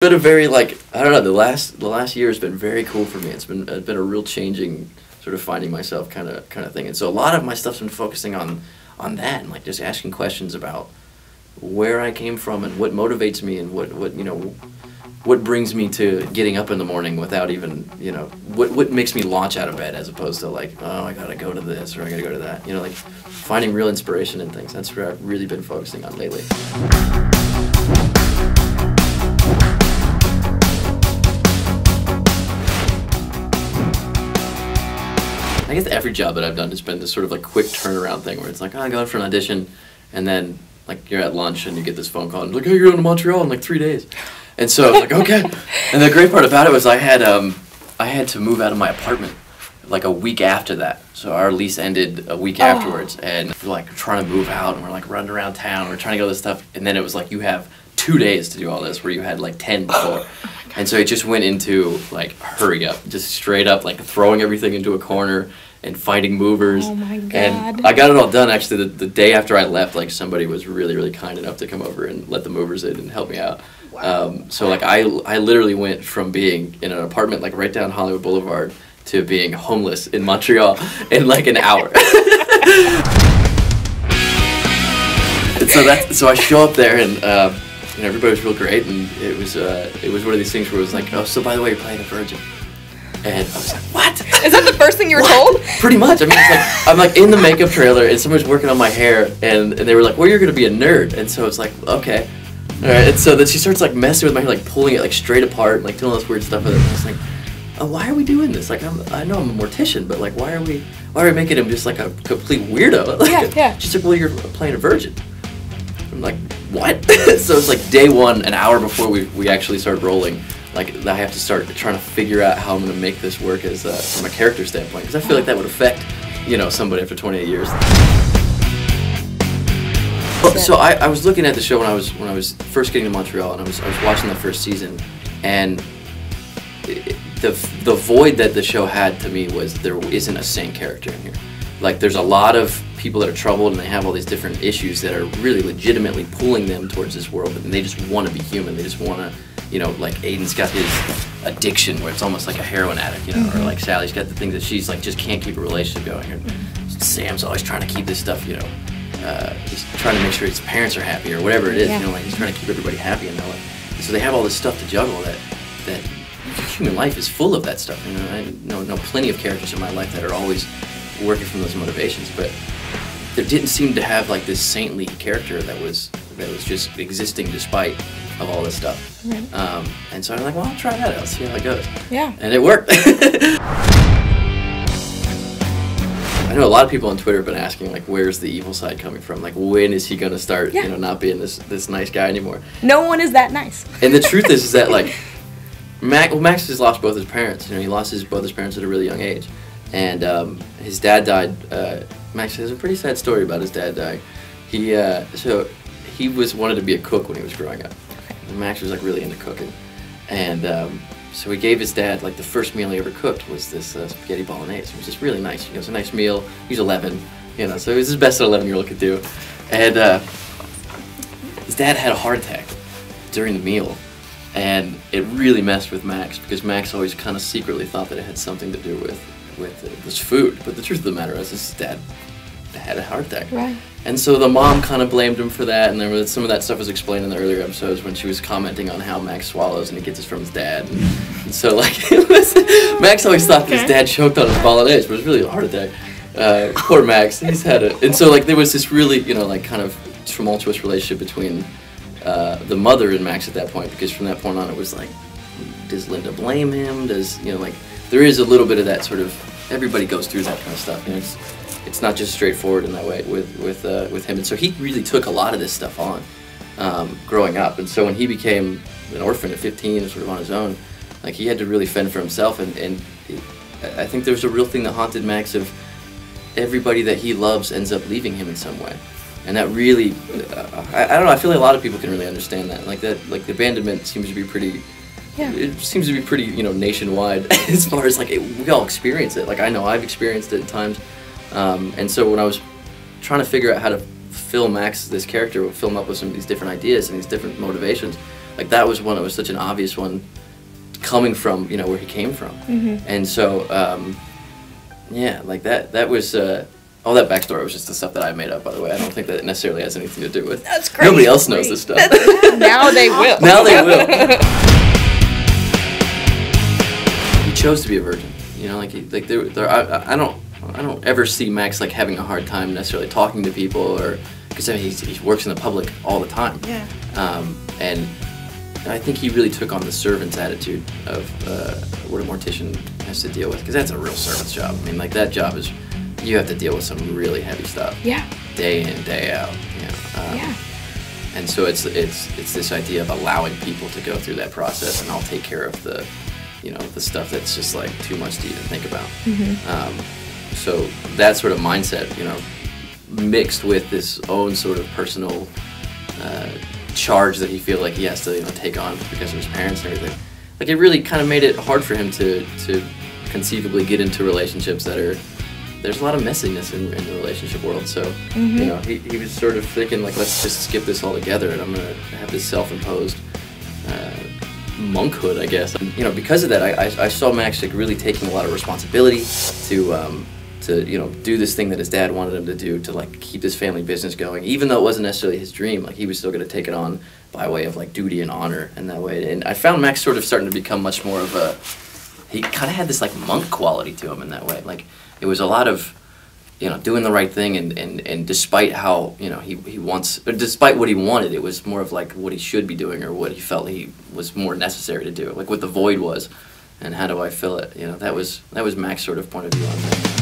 Been a very, like, I don't know, the last year has been very cool for me. It's been a real changing, sort of finding myself kind of thing. And so a lot of my stuff's been focusing on that, and like just asking questions about where I came from and what motivates me and what brings me to getting up in the morning without even, what makes me launch out of bed, as opposed to like, oh, I gotta go to this or I gotta go to that. Like finding real inspiration in things. That's where I've really been focusing on lately. I guess every job that I've done has been this sort of like quick turnaround thing where it's like, oh, I go in for an audition, and then like you're at lunch and you get this phone call and like, hey, you're going to Montreal in like 3 days. And so I was like, okay. And the great part about it was I had to move out of my apartment like a week after that. So our lease ended a week afterwards, and we're like trying to move out and we're like running around town, we're trying to go to this stuff, and then it was like you have 2 days to do all this where you had like 10 before. And so it just went into like hurry up, just straight up like throwing everything into a corner and finding movers. Oh my God. And I got it all done actually the day after I left. Like somebody was really kind enough to come over and let the movers in and help me out. Wow. So like I literally went from being in an apartment like right down Hollywood Boulevard to being homeless in Montreal in like an hour. And so I show up there and everybody was real great, and it was one of these things where it was like, oh, so by the way, you're playing a virgin. And I was like, what? Is that the first thing you were told? Pretty much. I mean, it's like, I'm like in the makeup trailer, and someone's working on my hair, and they were like, well, you're going to be a nerd. And so it's like, okay. All right. And so then she starts like messing with my hair, like pulling it like straight apart, like doing all this weird stuff with it. And I was like, oh, why are we doing this? Like, I know I'm a mortician, but like, why are we making him just like a complete weirdo? Like, yeah. She's like, well, you're playing a virgin. I'm like, what? So it's like day one, an hour before we actually start rolling. Like, I have to start trying to figure out how I'm going to make this work as from a character standpoint, because I feel like that would affect, somebody after 28 years. So I was looking at the show when I was first getting to Montreal, and I was watching the first season, and the void that the show had to me was there isn't a sane character in here. Like, there's a lot of people that are troubled and they have all these different issues that are really legitimately pulling them towards this world, and they just want to be human. They just want to, like Aiden's got his addiction where it's almost like a heroin addict, or like Sally's got the thing that she's like just can't keep a relationship going. And Sam's always trying to keep this stuff, he's trying to make sure his parents are happy or whatever it is, like he's trying to keep everybody happy in their life. And so they have all this stuff to juggle that human life is full of that stuff. I know plenty of characters in my life that are always working from those motivations, but there didn't seem to have like this saintly character that was just existing despite of all this stuff. Right. And so I'm like, well, I'll try that out, see how it goes. Yeah. And it worked. I know a lot of people on Twitter have been asking, like, where's the evil side coming from? Like, when is he going to start, not being this nice guy anymore? No one is that nice. And the truth is that, like, Max has lost both his parents. He lost both his parents at a really young age. And his dad died. Max has a pretty sad story about his dad dying. He wanted to be a cook when he was growing up. And Max was like really into cooking, and so he gave his dad like the first meal he ever cooked was this spaghetti bolognese. It was just really nice. It was a nice meal. He's 11, so it was his best that 11-year-old could do. And his dad had a heart attack during the meal, and it really messed with Max because Max always kind of secretly thought that it had something to do with this food. But the truth of the matter is his dad had a heart attack. Right. And so the mom kind of blamed him for that, and there was some of that stuff was explained in the earlier episodes when she was commenting on how Max swallows and he gets it from his dad. And so like Max always thought that his dad choked on his bolognese, but it was really a heart attack. Poor Max, he's had it. And so like there was this really, like kind of tumultuous relationship between the mother and Max at that point, because from that point on it was like, does Linda blame him? Does, like, there is a little bit of that sort of, everybody goes through that kind of stuff, it's not just straightforward in that way with him. And so he really took a lot of this stuff on growing up. And so when he became an orphan at 15, sort of on his own, like he had to really fend for himself. And I think there's a real thing that haunted Max of everybody that he loves ends up leaving him in some way. And that really, I don't know, I feel like a lot of people can really understand that. Like that, like the abandonment seems to be pretty, it seems to be pretty, nationwide as far as like we all experience it. Like I know I've experienced it at times. And so when I was trying to figure out how to fill Max, this character, fill him up with some of these different ideas and these different motivations, like that was one that was such an obvious one, coming from where he came from, and so yeah, like that was. All that backstory was just the stuff that I made up, by the way. I don't think that it necessarily has anything to do with. That's crazy. Nobody else knows this stuff. Now they will. Now they will. He chose to be a virgin. I don't ever see Max like having a hard time necessarily talking to people, or because he works in the public all the time. Yeah. And I think he really took on the servant's attitude of what a mortician has to deal with, because that's a real servant's job. I mean, like that job is. You have to deal with some really heavy stuff. Yeah. Day in, day out. Yeah. And so it's this idea of allowing people to go through that process, and I'll take care of the, the stuff that's just like too much to even think about. So that sort of mindset, mixed with this own sort of personal charge that he feel like he has to take on because of his parents and everything. Like it really kind of made it hard for him to conceivably get into relationships that are. There's a lot of messiness in the relationship world, so he was sort of thinking like, let's just skip this altogether, and I'm gonna have this self-imposed monkhood, I guess. And, because of that, I saw Max like really taking a lot of responsibility to do this thing that his dad wanted him to do, to like keep this family business going, even though it wasn't necessarily his dream. Like he was still gonna take it on by way of like duty and honor in that way. And I found Max sort of starting to become much more of a. He kind of had this like monk quality to him in that way, like. It was a lot of, doing the right thing, and despite how, despite what he wanted, it was more of like what he should be doing, or what he felt he was more necessary to do, like what the void was, and how do I fill it? That was Mac's sort of point of view on things.